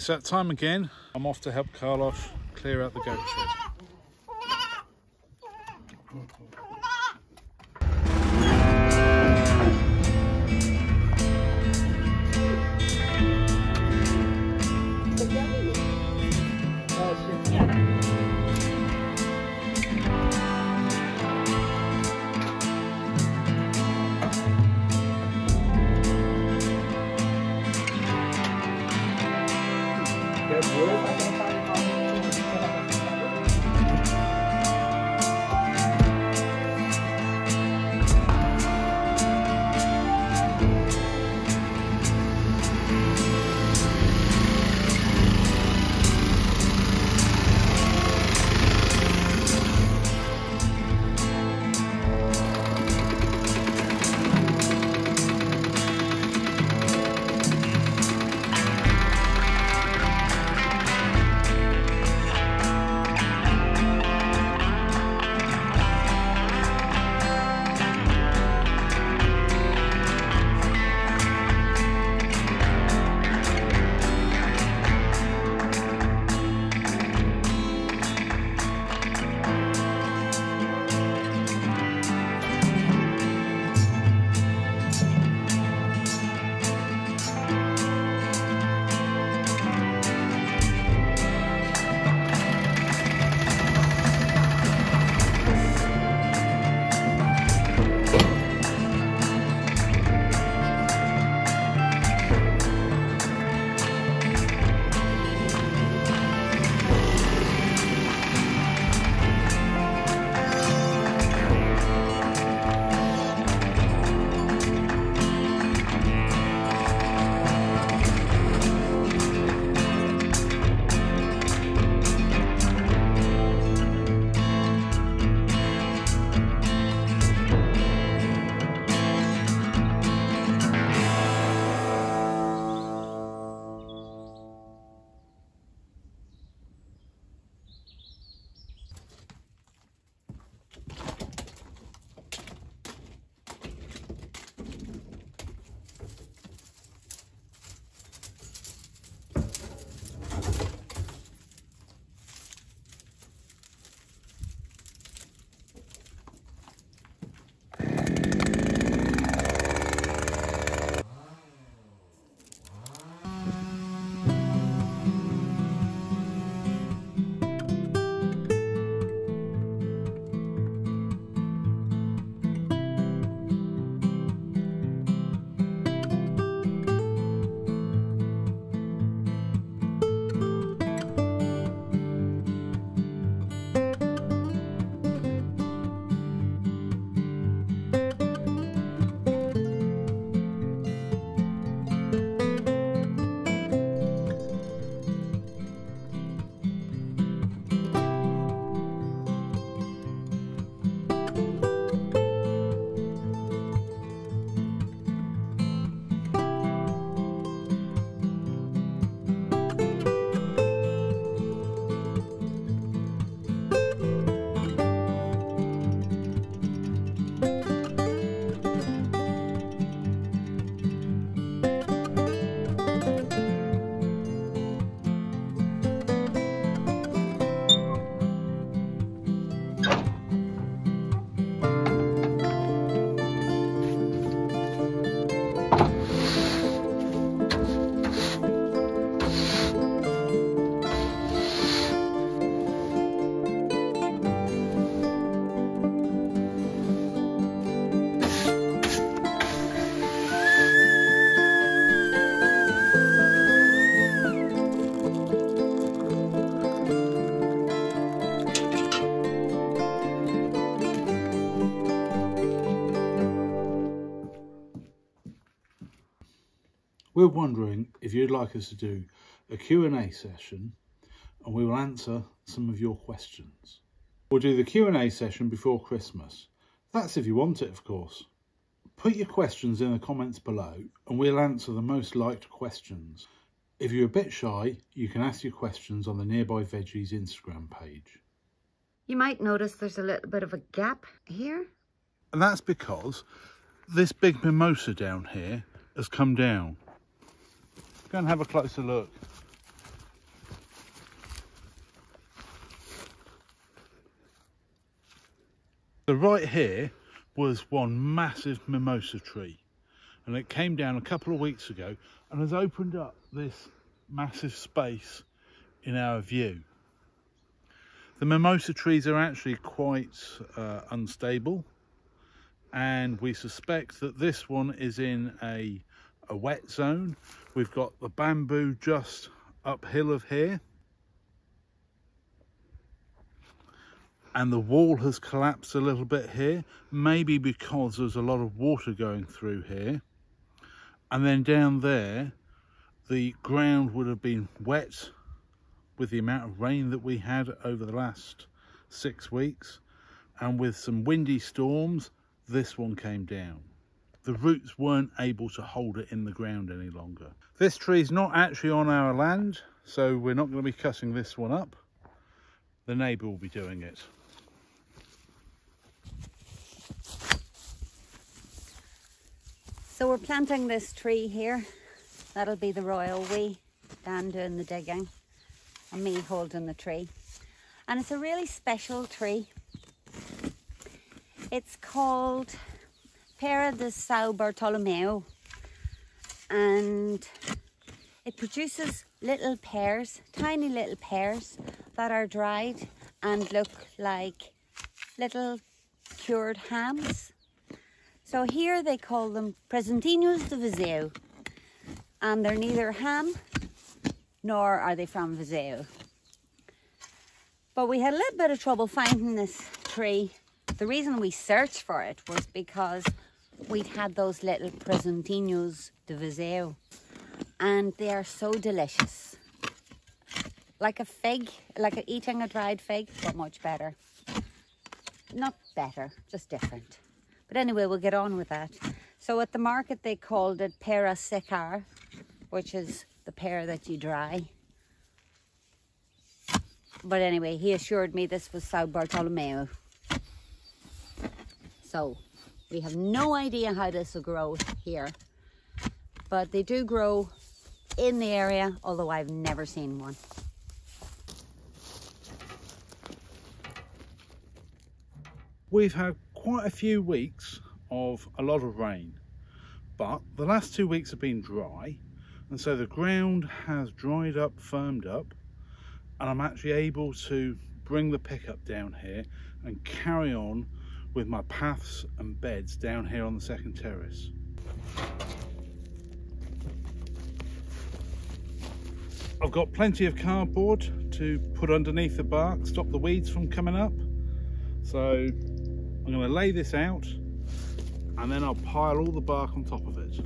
It's that time again. I'm off to help Carlos clear out the goat shed. We're wondering if you'd like us to do a Q&A session and we will answer some of your questions. We'll do the Q&A session before Christmas. That's if you want it, of course. Put your questions in the comments below and we'll answer the most liked questions. If you're a bit shy, you can ask your questions on the Nearby Veggies Instagram page. You might notice there's a little bit of a gap here. And that's because this big mimosa down here has come down. Go and have a closer look. So right here was one massive mimosa tree, and it came down a couple of weeks ago and has opened up this massive space in our view. The mimosa trees are actually quite unstable, and we suspect that this one is in a wet zone. We've got the bamboo just uphill of here, and the wall has collapsed a little bit here, maybe because there's a lot of water going through here. And then down there, the ground would have been wet with the amount of rain that we had over the last 6 weeks, and with some windy storms, this one came down. The roots weren't able to hold it in the ground any longer. This tree is not actually on our land, so we're not going to be cutting this one up. The neighbour will be doing it. So we're planting this tree here. That'll be the royal we, Dan doing the digging and me holding the tree. And it's a really special tree. It's called Pera de São Bartolomeu, and it produces little pears, tiny little pears that are dried and look like little cured hams. So here they call them presentinhos de Viseu, and they're neither ham nor are they from Viseu. But we had a little bit of trouble finding this tree. The reason we searched for it was because we'd had those little presentinhos de Viseu, and they are so delicious. Like a fig, like eating a dried fig, but much better. Not better, just different. But anyway, we'll get on with that. So at the market they called it pera secar, which is the pear that you dry. But anyway, he assured me this was São Bartolomeu. So we have no idea how this will grow here, but they do grow in the area, although I've never seen one. We've had quite a few weeks of a lot of rain, but the last 2 weeks have been dry, and so the ground has dried up, firmed up, and I'm actually able to bring the pickup down here and carry on with my paths and beds down here on the second terrace. I've got plenty of cardboard to put underneath the bark, stop the weeds from coming up. So I'm going to lay this out, and then I'll pile all the bark on top of it.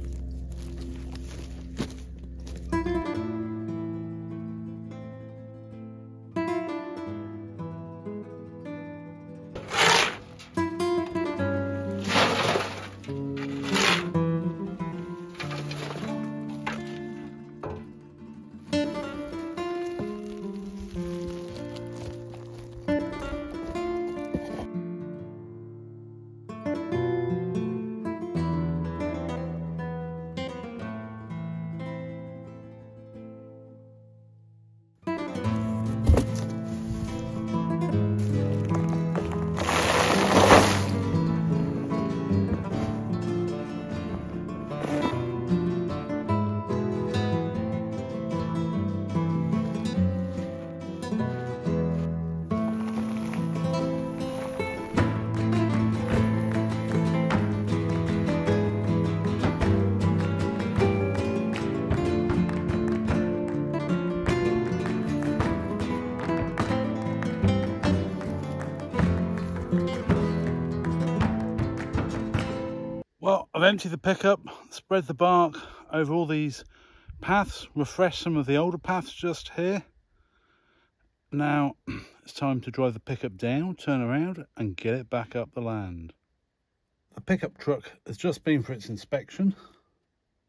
Well, I've emptied the pickup, spread the bark over all these paths, refreshed some of the older paths just here. Now it's time to drive the pickup down, turn around and get it back up the land. The pickup truck has just been for its inspection.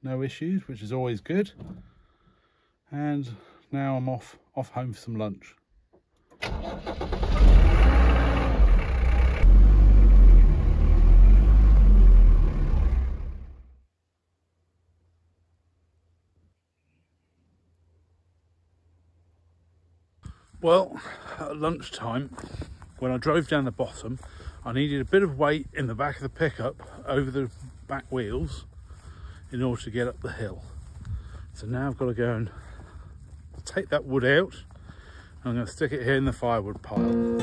No issues, which is always good. And now I'm off home for some lunch. Well, at lunchtime, when I drove down the bottom, I needed a bit of weight in the back of the pickup over the back wheels in order to get up the hill. So now I've got to go and take that wood out, and I'm going to stick it here in the firewood pile.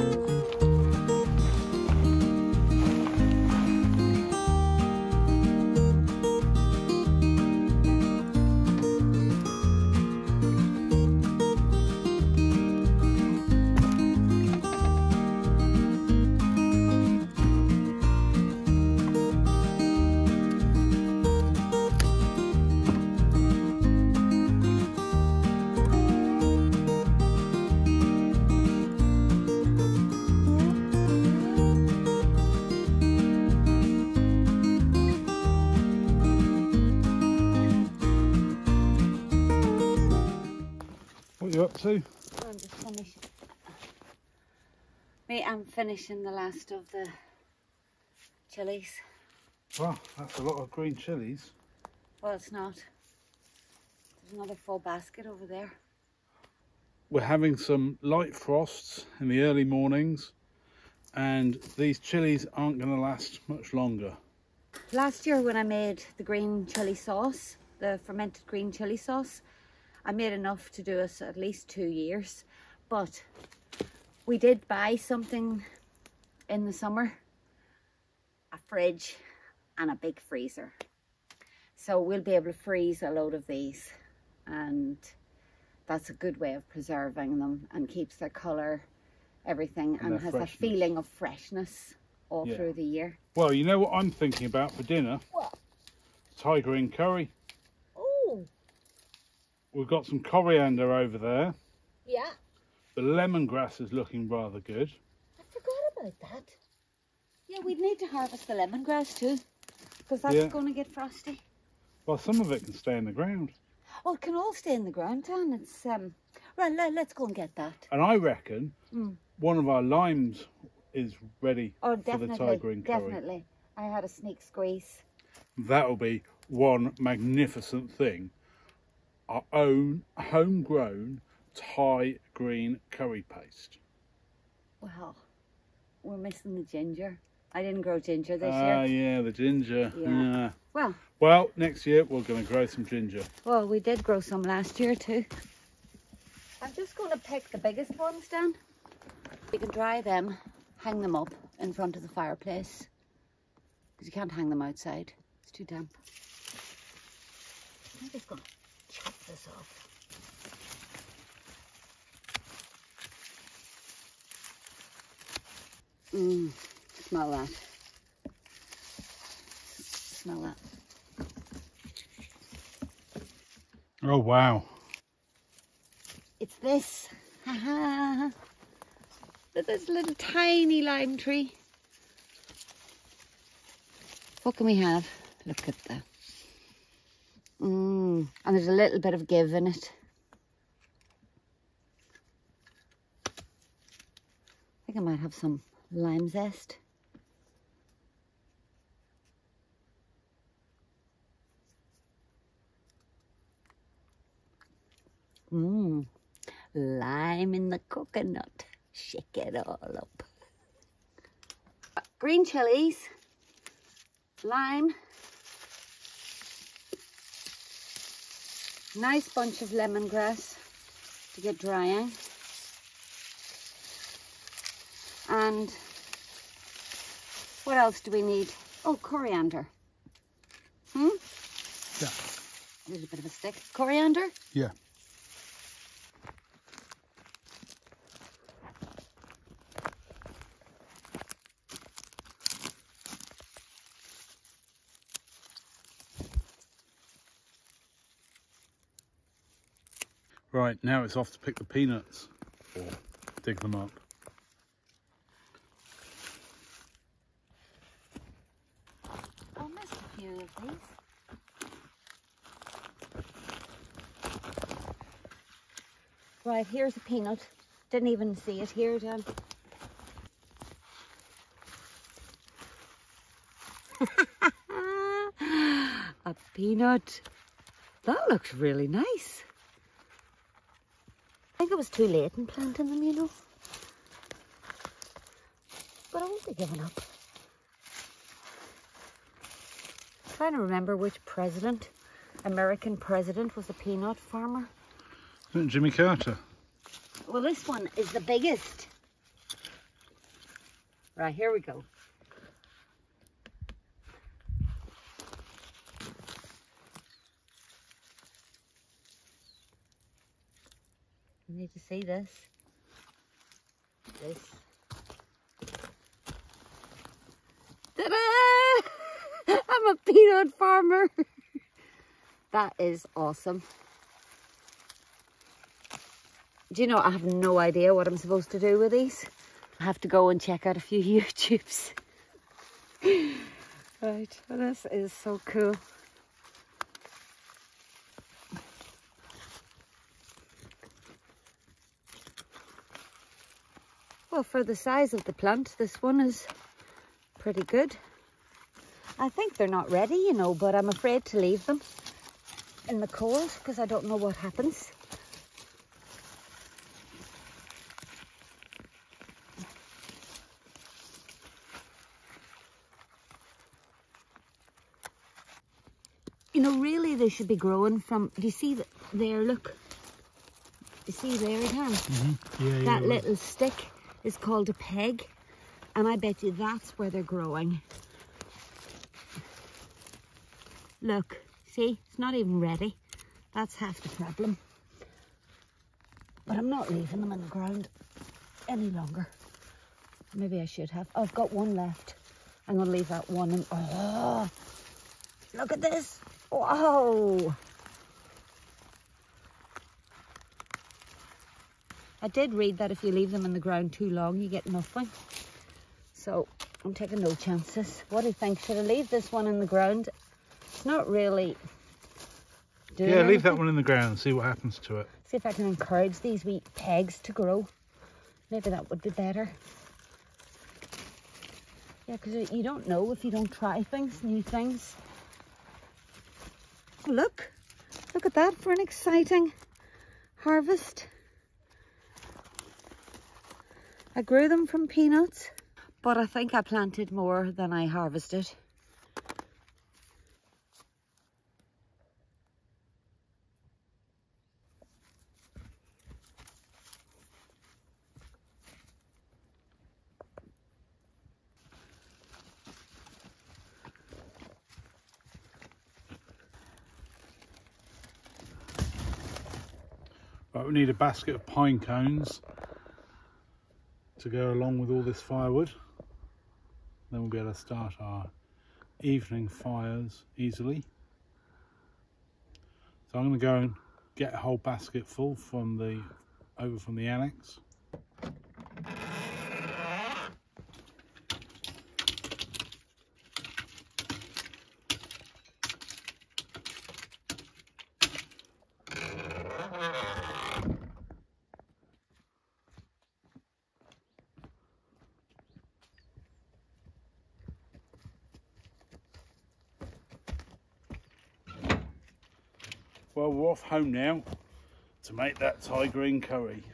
What are you up to? I'm just finishing. Mate, I'm finishing the last of the chilies. Well, that's a lot of green chilies. Well, it's not. There's another full basket over there. We're having some light frosts in the early mornings, and these chilies aren't going to last much longer. Last year when I made the green chili sauce, the fermented green chili sauce, I made enough to do us at least 2 years. But we did buy something in the summer, a fridge and a big freezer. So we'll be able to freeze a load of these, and that's a good way of preserving them and keeps their colour, everything, and has a feeling of freshness all through the year. Well, you know what I'm thinking about for dinner? What? Thai green curry. Oh. We've got some coriander over there. Yeah. The lemongrass is looking rather good. I forgot about that. Yeah, we'd need to harvest the lemongrass too, because that's going to get frosty. Well, some of it can stay in the ground. Oh, it can all stay in the ground, Dan. It's right. Let's go and get that. And I reckon one of our limes is ready for the Thai green curry. Definitely. I had a sneak squeeze. That'll be one magnificent thing. Our own homegrown Thai green curry paste. Well, we're missing the ginger. I didn't grow ginger this year. Ah, yeah, the ginger. Yeah. Well, next year we're going to grow some ginger. Well, we did grow some last year too. I'm just going to pick the biggest ones, Dan. You can dry them, hang them up in front of the fireplace, because you can't hang them outside. It's too damp. I'm just going to chop this off. Smell that. Smell that. Oh, wow. It's this. This little tiny lime tree. What can we have? Look at that. And there's a little bit of give in it. I think I might have some lime zest. Lime in the coconut. Shake it all up. Green chilies, lime, nice bunch of lemongrass to get drying, and what else do we need? Oh, coriander. Yeah. A little bit of a stick. Coriander? Yeah. Right, now it's off to pick the peanuts or dig them up. I missed a few of these. Right, here's a peanut. Didn't even see it here, Dan. A peanut. That looks really nice. I think it was too late in planting them, you know. But I won't be giving up. trying to remember which president, American president, was a peanut farmer. Isn't it Jimmy Carter? Well, this one is the biggest. Right, here we go. You need to see this. This. Ta-da! I'm a peanut farmer. That is awesome. Do you know, I have no idea what I'm supposed to do with these. I have to go and check out a few YouTubes. Right, well, this is so cool. Well, for the size of the plant, this one is pretty good. I think they're not ready, you know, but I'm afraid to leave them in the cold because I don't know what happens. You know, really they should be growing from, do you see there, look. You see there, Dan? Yeah, that little stick is called a peg, and I bet you that's where they're growing. Look, see, it's not even ready. That's half the problem. But I'm not leaving them in the ground any longer. Maybe I should have. Oh, I've got one left. I'm going to leave that one. And, oh, look at this. Whoa. I did read that if you leave them in the ground too long, you get nothing. So I'm taking no chances. What do you think? Should I leave this one in the ground? It's not really doing anything. Leave that one in the ground and see what happens to it. See if I can encourage these wee pegs to grow. Maybe that would be better. Yeah, because you don't know if you don't try things, new things. Oh, look at that for an exciting harvest. I grew them from peanuts, but I think I planted more than I harvested. Right, we need a basket of pine cones to go along with all this firewood. Then we'll be able to start our evening fires easily. So I'm going to go and get a whole basket full from the annex. Well, we're off home now to make that Thai green curry.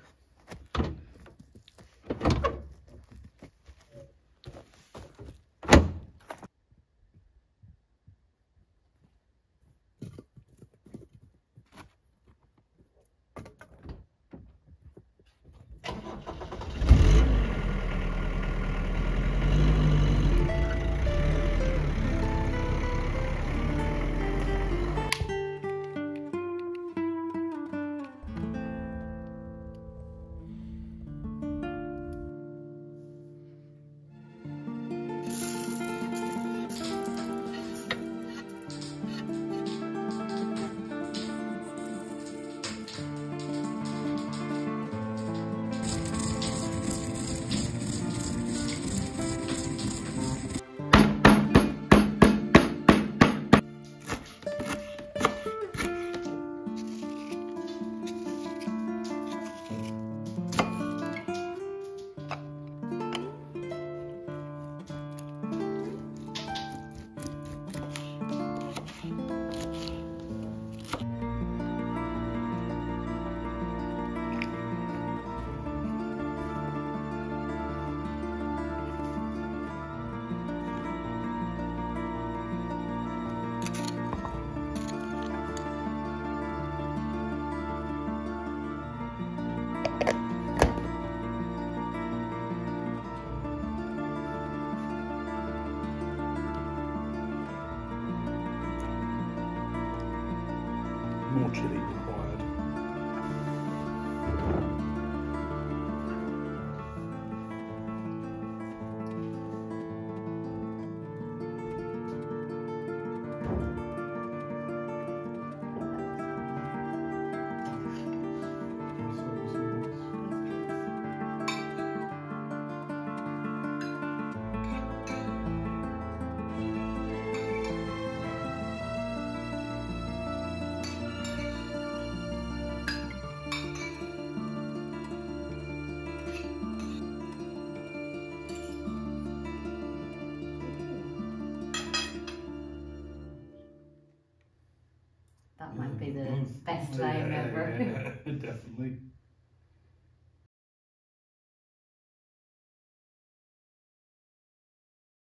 more chilli required. That might be the best laying ever. Yeah, definitely.